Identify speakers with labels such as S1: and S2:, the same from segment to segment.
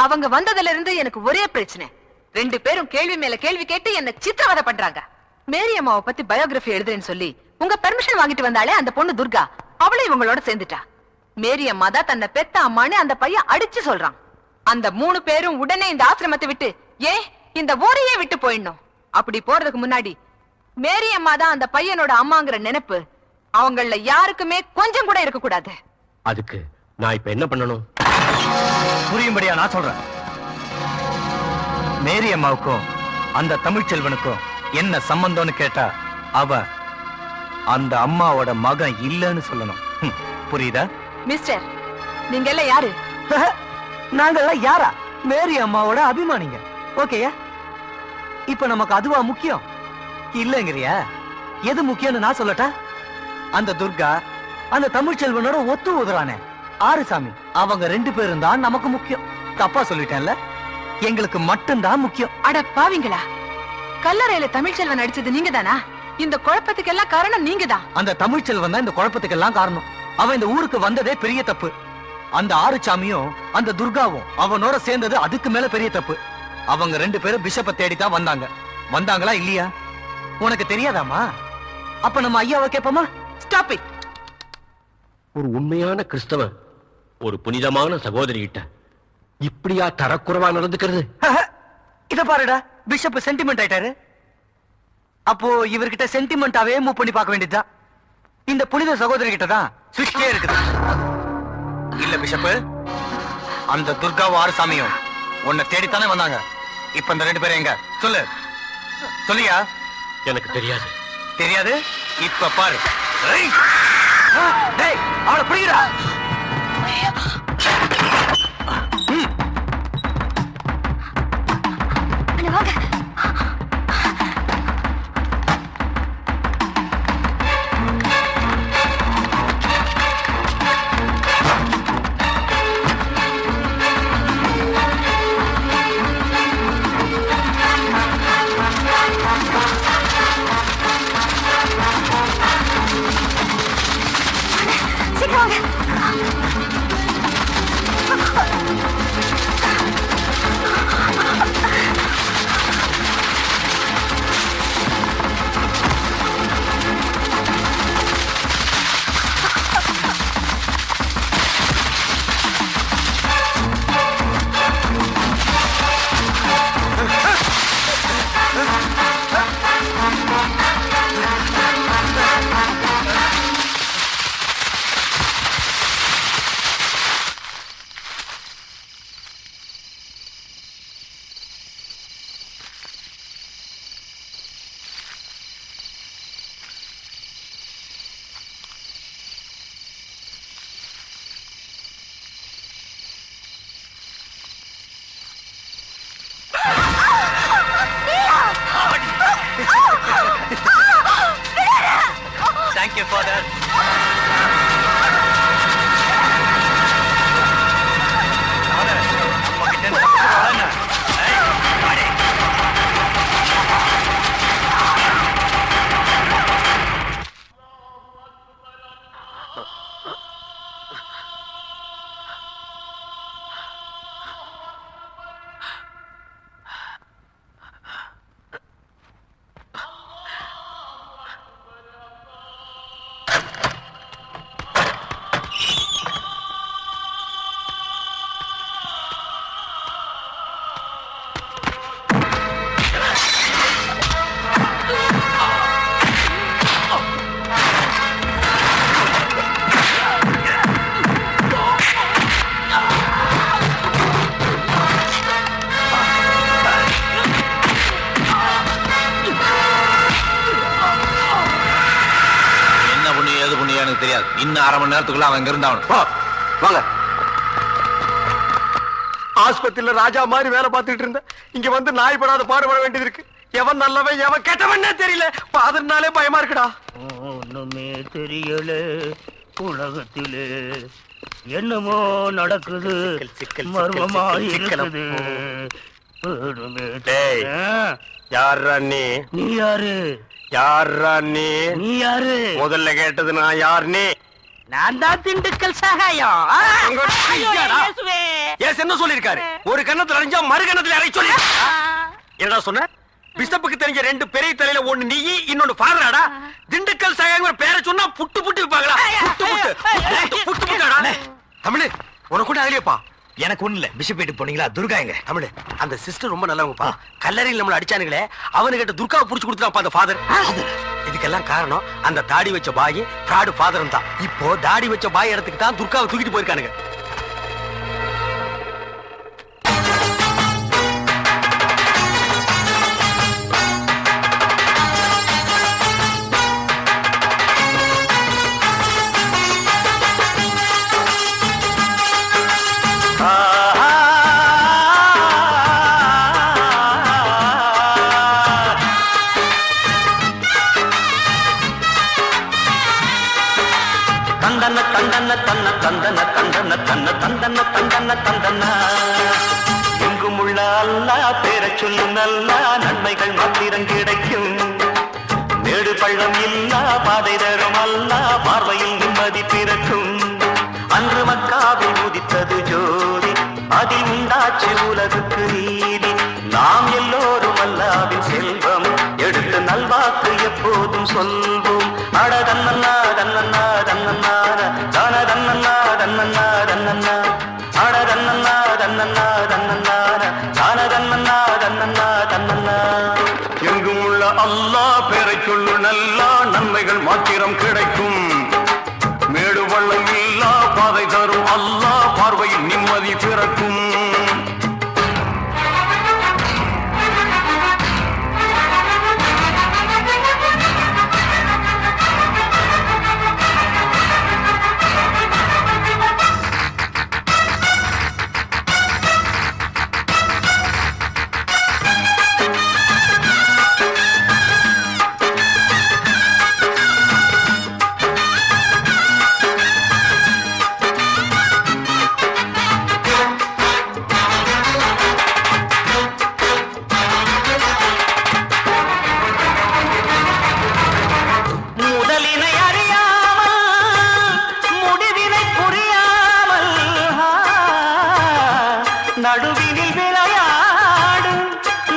S1: அவங்க வந்ததுல இருந்து எனக்கு ஒரே பிரச்சனை. 2 பேரும் கேள்வி மேல கேள்வி கேட்டு என்ன சித்திரவதை பண்றாங்க. மேரி அம்மாவை பத்தி பயோகிராபி எழுதுறேன்னு சொல்லி உங்க பெர்மிஷன் வாங்கிட்டு வந்தாலே அந்த பொண்ணு துர்கா, அவளை இவங்களோட சேர்ந்துட்டா. மேரி அம்மா தான் தன்னை பெத்த அம்மான்னு அந்த பையன் அடிச்சு சொல்றான். அந்த 3 பேரும் உடனே இந்த ஆசிரமத்தை விட்டு இந்த ஊரையே விட்டு போயிடணும். அப்படி போறதுக்கு முன்னாடி மேரி அம்மா தான் அந்த பையனோட அம்மாங்கிற நினைப்பு அவங்கள யாருக்குமே கொஞ்சம் கூட இருக்க கூடாது.
S2: அதுக்கு நான் இப்ப என்ன பண்ணணும்?
S3: புரியும்படியா நான் சொல்றேன். மேரி அம்மாவுக்கும் அந்த தமிழ்ச்செல்வனுக்கும் என்ன சம்பந்தம்னு கேட்டா அவ அந்த அம்மாவோட மகன் இல்லன்னு சொல்லணும். புரியுதா?
S1: மிஸ்டர், நீங்க எல்லாம் யாரு?
S3: நாங்கெல்லாம் யாரா? மேரி அம்மாவோட அபிமானிங்க. ஓகேயா? இப்ப நமக்கு அதுவா முக்கியம் இல்லங்கிறியா? எது முக்கியம்னு நான் சொல்லட்டா? அந்த துர்கா அந்த தமிழ்ச்செல்வனோட ஒத்து ஊதுறானே ஆறுசாமி, அவங்க 2 பேரும் தான் நமக்கு முக்கியம். தப்பா சொல்லிட்டேன்ல? எங்களுக்கு மட்டும்தான் முக்கியம்.
S1: அட பாவிங்களா, கல்லறையில தமிழ்ச்செல்வன் அடிச்சது நீங்க தானா? இந்த குழப்பத்துக்கெல்லாம் காரணம் நீங்க தான்.
S3: அந்த தமிழ்ச்செல்வன் தான் இந்த குழப்பத்துக்கெல்லாம் காரணம். அவன் இந்த ஊருக்கு வந்ததே பெரிய தப்பு. அந்த ஆறுசாமியும் அந்த துர்காவும் அவனோட சேர்ந்தது அதுக்கு மேல பெரிய தப்பு. அவங்க 2 பேரும் பிஷப்பை தேடித்தான் வந்தாங்க. வந்தாங்களா இல்லையா உனக்கு தெரியாதாமா? அப்ப நம்ம ஐயாவை கேட்போமா?
S1: Stop it.
S2: ஒரு உண்மையான கிறிஸ்தவன் ஒரு புனிதமான சகோதரி கிட்ட இப்படியா தரக்குறைவா நடந்துக்கிறது?
S3: இத பாருடா, பிஷப் சென்டிமெண்ட் ஆயிட்டாரு. அப்போ இவர்கிட்ட சென்டிமெண்டாவே மூவ் பண்ணி பார்க்க வேண்டியதுதான். இந்த புனித சகோதரி கிட்ட தான் சுவிட்சே இருக்குது. இல்ல பிஷப், அந்த துர்காவும் ஆறுசாமியும் உன்னை தேடித்தானே வந்தாங்க. இப்ப இந்த 2 பேரும் எங்க? சொல்லு, சொல்லியா?
S2: எனக்கு தெரியாது.
S3: தெரியாது? இப்ப பாரு. டேய், அவளை பிடிக்கிறா. Thank you, Father. தெரியாது. இன்னும் 1/2 மணி நேரத்துக்குள்ள அவன் இருந்தாகணும்.
S2: வாங்க.
S4: ஆஸ்பத்திரியில ராஜா மாதிரி வேலை பார்த்துட்டு இருந்த இங்க வந்து நாய் படாத பாடுபட வேண்டியது இருக்கு. எவன் நல்லவன் எவன் கெட்டவன்னே தெரியல. பாதனாலே பயமா இருக்குடா.
S5: ஒண்ணுமே தெரியல உலகத்திலே, என்னமோ நடக்குது, மர்மமா இருக்குது.
S4: யாரா நீ?
S5: நீ யாரு?
S4: யாரா நீ?
S5: நீ யாரு?
S4: முதல்ல கேட்டது நான் யார் நீ?
S5: நான் தான் திண்டுக்கல் சகாயம்
S4: உங்க
S5: ஐயோ,
S4: ஐயாடா.
S5: இயேசுவே.
S4: ஏசு என்ன சொல்லிருக்காரு? ஒரு கண்ணத்துல அரைஞ்சா மறு கண்ணத்துல அரை சொல்லி என்னடா சொன்ன? பிஷப்புக்கு தெரிஞ்ச ரெண்டு பெரிய தலையில ஒண்ணு நீ இன்னொன்னு ஃபாதராடா. திண்டுக்கல் சகாயங்கிற பேரை சொன்னா புட்டு புட்டு விப்பாங்களா? புட்டு புட்டு புட்டு புட்டாடா. தமிழ் உனக்கு கூட அதுலயேப்பா.
S3: எனக்கு ஒண்ணு இல்ல. பிஷப் வீட்டுக்கு போனீங்களா? துர்கா எங்க?
S4: தமிழ் அந்த சிஸ்டர் ரொம்ப நல்லவங்கப்பா. கல்லறையில் நம்மள அடிச்சானுங்களே அவனுகிட்ட துர்காவை புடிச்சு கொடுத்துட்டான்ப்பா அந்த ஃபாதர். இதுக்கெல்லாம் காரணம் அந்த தாடி வச்ச பாய் ஃப்ராடு ஃபாதரும் தான். இப்போ தாடி வச்ச பாய் இடத்துக்கு தான் துர்காவை தூக்கிட்டு போயிருக்கானுங்க.
S5: தந்தன தந்தன தன்ன தந்தன தந்தன தன்ன தந்தன தந்தன தந்தன எங்கும் உள்ள அல்லா பேர சொல்லு நல்லா நன்மைகள் மாத்திரம் கிடைக்கும். மேடு பள்ளம் இல்லா பாதை தரும் அல்லா பார்வையில் நிம்மதி பிறக்கும். அன்று மக்காவில் உதித்தது ஜோதி, அதில் உண்டாச்சு உலகுக்கு நீதி. நாம் எல்லோரும் அல்லாவின் செல்வம் எடுத்து நல்வாக்கு எப்போதும் சொல்வோம். அட தன்னன்னா தன்னன்னா தன்னன்னா தான தன்னன்னா தன்னன்னா தன்னன்னா அட தன்னன்னா தன்னன்னா தன்னன்னா தான தன்னன்னா தன்னன்னா தன்னன்னா.
S6: எங்கும் உள்ள அல்லாஹ் பேரை சொல்லு நல்லா நன்மைகள் மாத்திரம் கிடைக்கும். மேடு வள்ளம் இல்லா பாதை தரும் அல்லாஹ் பார்வையில் நிம்மதி பிறக்கும்.
S5: முதலினை அறியாமல் முடிவினை புரியாமல் நடுவினில் விளையாடும்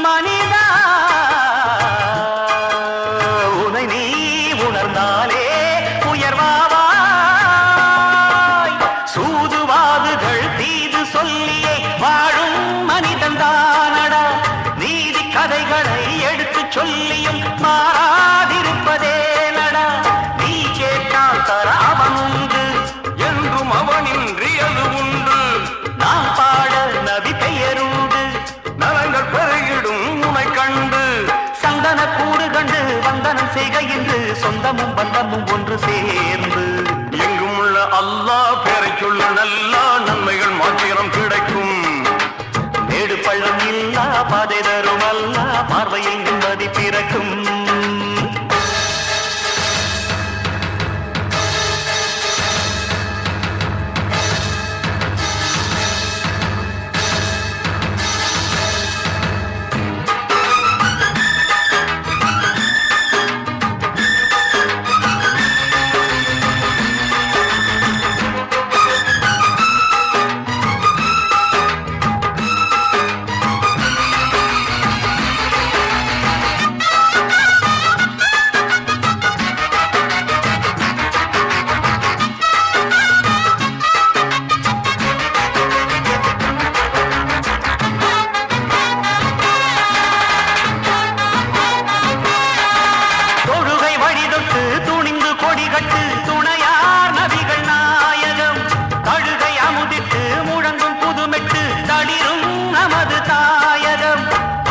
S5: மனிதா, உனை நீ உணர்ந்தாலே உயர்வாவாய். சூதுவாதுகள் தீது சொல்லியே வாழும் மனிதன் தானடா. நீதி கதைகளை எடுத்து சொல்லியும் மாறாதிருப்பதே நடா. நீ கேட்டால் தர அவன் உண்டு,
S6: என்றும் அவனின்றி அது உண்டு.
S5: நாம் பாட நபி பெயருண்டு.
S6: நலங்கள் பெருகிடும் உனை கண்டு.
S5: சந்தன கூடு கண்டு வந்தனம் செய்கையின்று சொந்தமும் பந்தமும் ஒன்று சேர்ந்து.
S6: எங்கும் உள்ள அல்லாஹ் பேரை சொல்லு நல்லா நன்மைகள் மாத்திரம் கிடைக்கும்.
S5: மேடு பள்ளம் இல்லா பாதை தரும் அல்லா பார்வையில் நிம்மதி பிறக்கும். தொழுகை வழிதொட்டு துணிந்து கொடி கட்டு துணையார் நபிகள் நாயகம். தழுகை அமுதிட்டு முழங்கும் புதுமெட்டு தளிரும் நமது தாயகம்.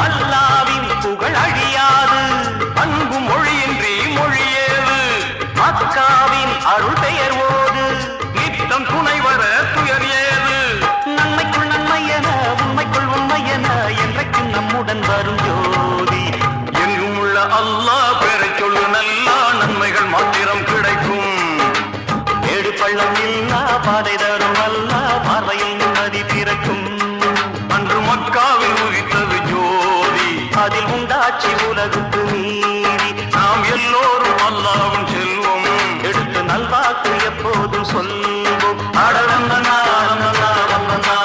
S5: அல்லாவின் புகழ் அழியாது,
S6: அன்பு மொழியின்றி மொழியேது.
S5: மக்காவின் அருள் பெயர் ஓது.
S6: நித்தம் துணை வர துயர் ஏது.
S5: நன்மைக்குள் நன்மை என உண்மைக்குள் உண்மை என என்றைக்கும் நம்முடன் வரும் ஜோதி.
S6: எங்கும் உள்ள அல்லாஹ் பேரை சொல்லு நல்லா நன்மைகள் மாத்திரம் கிடைக்கும்.
S5: மேடு பள்ளம் இல்லா பாதை தரும் அல்லா பார்வையில் நிம்மதி பிறக்கும்.
S6: அன்று மக்காவில்
S5: நாளும் சொல்வோம் அடதந்தனா தந்தனா தந்தனா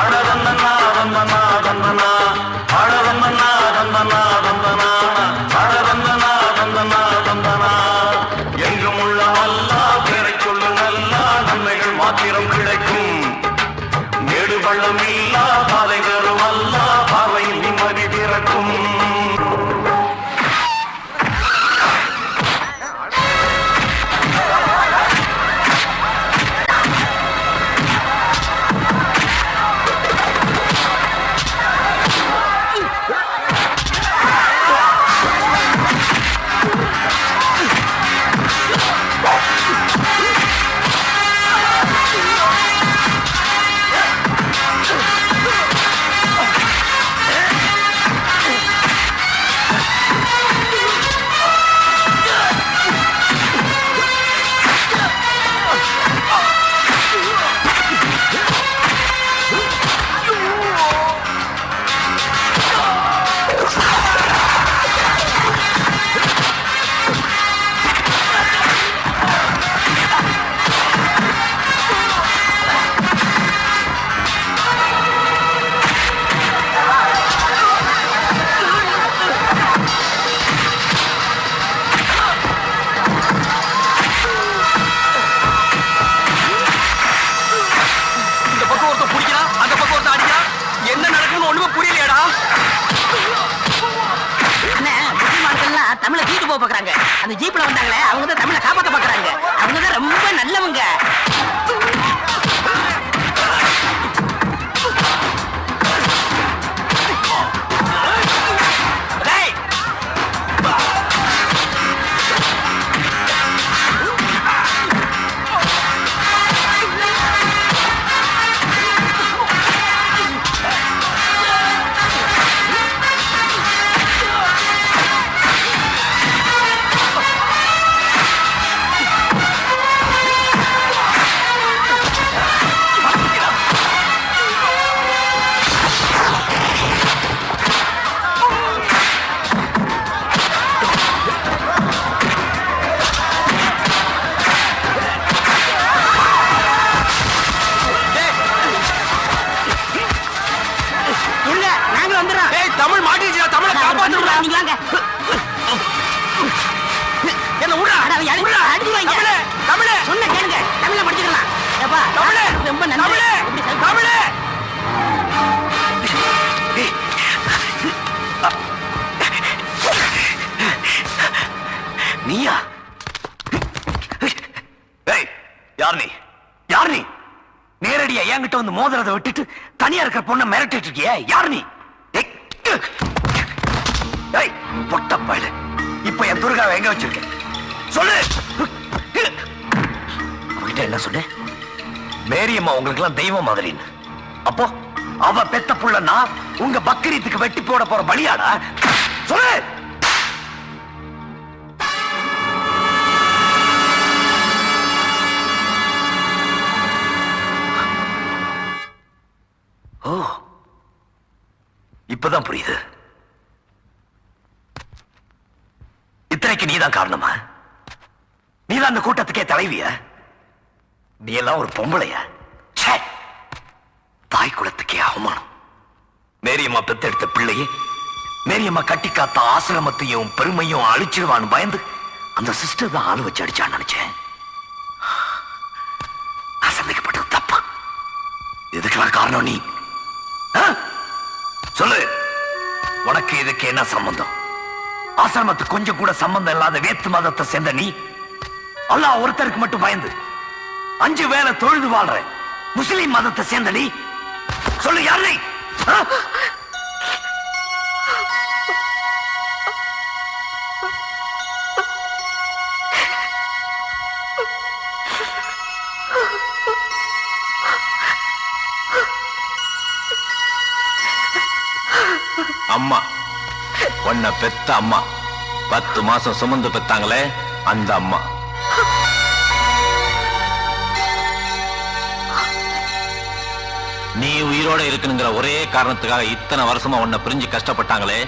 S5: அடதந்தனா தந்தனா தந்தனா அடதந்தனா தந்தனா தந்தனா அடதந்தனா தந்தனா தந்தனா எங்கும் உள்ள அல்லாஹ் பேரை சொல்லு நல்லா நன்மைகள் மாத்திரம் கிடைக்கும் மேடு பள்ளம் இல்லா பாதை தரும் அல்லாஹ் பார்வையில் நிம்மதி பிறக்கும்
S4: இந்த பக்கம் ஒருத்தன் பிடிக்கிறான், அந்த பக்கம் ஒருத்தன் அடிக்கிறான். என்ன நடக்குன்னு ஒண்ணுமே புரியலையாடா?
S7: அண்ணே, முஸ்லிமான்கள்லாம் தமிழை தூக்கிட்டு போக பாக்குறாங்க. அந்த ஜீப்ல வந்தாங்களே அவங்க தான் தமிழை காப்பாத்த பாக்குறாங்க. அவங்க தான் ரொம்ப நல்லவங்க.
S4: டேய்,
S7: இருங்க, நாங்களும் வந்துடுறோம்.
S4: டேய், தமிழ் மாட்டிடுச்சுடா, தமிழை காப்பாத்துடா.
S7: நீங்க வாங்க.
S4: என்ன விட்றா?
S7: அட, அவன்
S4: விட்றா.
S7: அடிச்சுடுவாங்க.
S4: தமிழே, தமிழே,
S7: சொன்ன கேளுங்க, தமிழ்ல படிச்சுக்கலாம். ஏப்பா,
S4: தமிழே,
S7: ரொம்ப நன்றி.
S4: தமிழே,
S7: இப்படி சொல்லுங்க.
S4: தமிழே.
S5: நீயா? ஏய், யார் நீ? யார் நீ? நேரடியா என்கிட்ட வந்து மோதிரத்தை விட்டுட்டு தனியா இருக்கிற பொண்ணை மிரட்டிட்டு இருக்கியே, யார் நீ? ஏய், ஏய், பொட்ட பயல. இப்ப என் துர்காவை எங்க வச்சிருக்க? சொல்லு. அவகிட்ட என்ன சொன்ன? மேரியம்மா உங்களுக்கு எல்லாம் தெய்வம் மாதிரின்னு. அப்போ அவ பெத்த புள்ள நான் உங்க பக்ரீத்துக்கு வெட்டி போட போற பலியாடா? சொல்லு. ஓ, இப்பதான் புரியுது. இத்தனைக்கு நீதான் காரணமா? நீதான் அந்த கூட்டத்துக்கே தலைவிய? நீ எல்லாம் ஒரு பொம்பளைய? ச்சே! தாய் குலத்துக்கே அவமானம். மேரியம்மா பெத்தெடுத்த பிள்ளையே மேரியம்மா கட்டி காத்த ஆசிரமத்தையும் பெருமையும் அழிச்சிருவான்னு பயந்து அந்த சிஸ்டர் தான் ஆளு வச்சு அடிச்சான்னு நினைச்சேன். நான் சந்தேகப்பட்டது தப்பு. இதுக்கெல்லாம் காரணம் நீ. ஆ? சொல்லு, உனக்கு இதுக்கு என்ன சம்பந்தம்? ஆசிரமத்துக்கு கொஞ்சம் கூட சம்பந்தம் இல்லாத வேத்து மதத்தை சேர்ந்த நீ அல்லாஹ் ஒருத்தருக்கு மட்டும் பயந்து 5 வேளை தொழுது வாழ்ற முஸ்லிம் மதத்தை சேர்ந்த நீ சொல்லு, யார் நீ? ஆ?
S8: அம்மா, உன்னை பெத்த அம்மா, 10 மாசம் சுமந்து பெத்தாங்களே அந்த அம்மா. நீ உயிரோட இருக்கணுங்கிற ஒரே காரணத்துக்காக இத்தனை வருஷமா உன்னை பிரிஞ்சு கஷ்டப்பட்டாங்களே